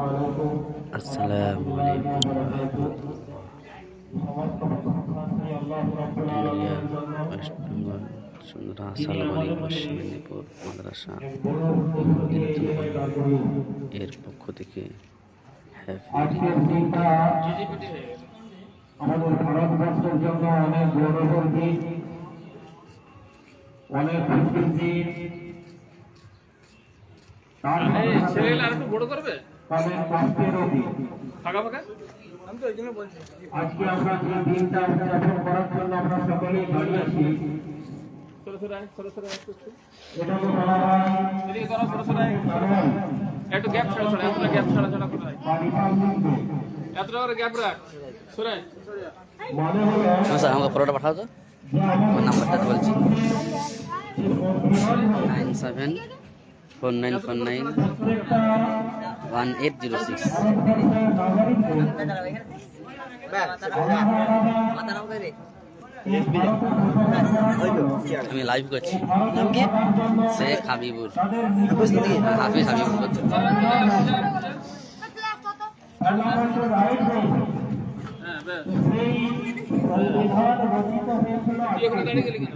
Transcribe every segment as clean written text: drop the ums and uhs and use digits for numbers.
আসসালামু আলাইকুম India West Bengal Sundara Salbari পশ্চিম মেদিনীপুর মাদ্রাসা এর পক্ষ থেকে আমাদের ভারতবর্ষের জন্য অনেক গৌরবের দিন, অনেক খুশির দিন। অনেক কষ্টেরও দিন। আজকে আমরা যে দিনটা উদযাপন করার জন্য আমরা সকলেই দাঁড়িয়ে আছি, এটা তো বলা হয় একটু গ্যাপ ছাড়া ছাড়া এতটা গ্যাপ ছাড়া ছাড়া কোথায় এতটা করে গ্যাপ রাখ সরাই মনে হলো স্যার আমাকে ফটোটা পাঠাও তো আমার নাম্বারটা বলছি 9749491806 আমি লাইভ করছি শেখ হাবিবুর হাফিজ হাবিবুর করছি হ্যাঁ বেশ সেই সংবিধান রচিত হয়েছিল তুই এখানে দাঁড়িয়ে গেলি কেন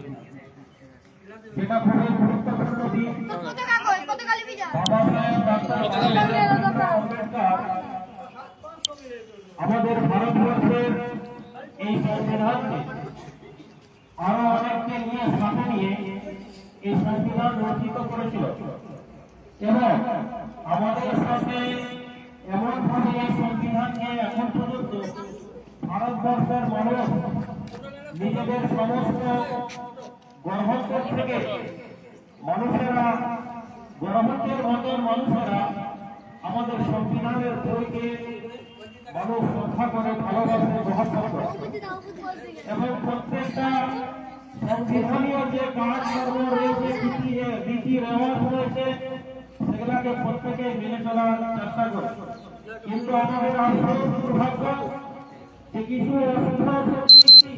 যেটা খুবই গুরুত্বপূর্ণ দিন। বাবা সাহেব ডক্টর আম্বেদকর আমাদের ভারতবর্ষের এই সংবিধানকে আরো অনেককে নিয়ে সাথে নিয়ে এই সংবিধান রচিত করেছিল এবং আমাদের সাথে এমন ভাবে এই সংবিধানকে এখন পর্যন্ত ভারতবর্ষের মানুষ নিজেদের সমস্ত গণতন্ত্র থেকে মানুষেরা গণতন্ত্রের মতের মানুষেরা আমাদের সংবিধানের বইকে মানুষ শ্রদ্ধা করে ভালোবাসে মহব্বত করে এবং প্রত্যেকটা সংবিধানীয় যে কাজকর্ম রয়েছে রীতি রেওয়াজ রয়েছে সেগুলাকে প্রত্যেকে মেনে চলার চেষ্টা করে। কিন্তু আমাদের আসল দুর্ভাগ্য যে কিছু অসাধারণ শক্তি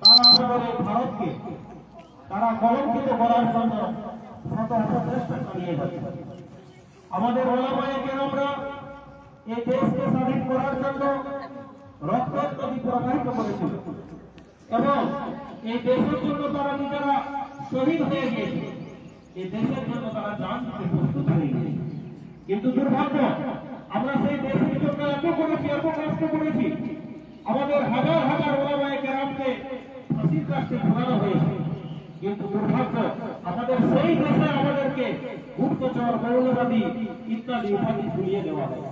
তারা আমাদের ভারতকে তারা কলঙ্কিত করার জন্য শত অপচেষ্টা চালিয়ে যাচ্ছে। আমাদের ওলামায়ে কেরামরা এই দেশকে স্বাধীন করার জন্য রক্তাক্ত প্রবাহিত করেছিল এবং এই দেশের জন্য তারা নিজেরা শহীদ হয়ে গিয়েছে। এই দেশের জন্য তারা জান দিতে প্রস্তুত হয়ে গিয়েছে। কিন্তু দুর্ভাগ্য আমরা সেই দেশের জন্য এত করেছি, এত কষ্ট করেছি, আমাদের হাজার হাজার ওলামায়ে কেরামকে ফাঁসির কাছে ঝুলানো হয়েছে। কিন্তু দুর্ভাগ্য আমাদের সেই দেশে আমাদেরকে গুপ্তচর মৌলবাদী ইত্যাদি উপাধি ঝুলিয়ে দেওয়া হয়।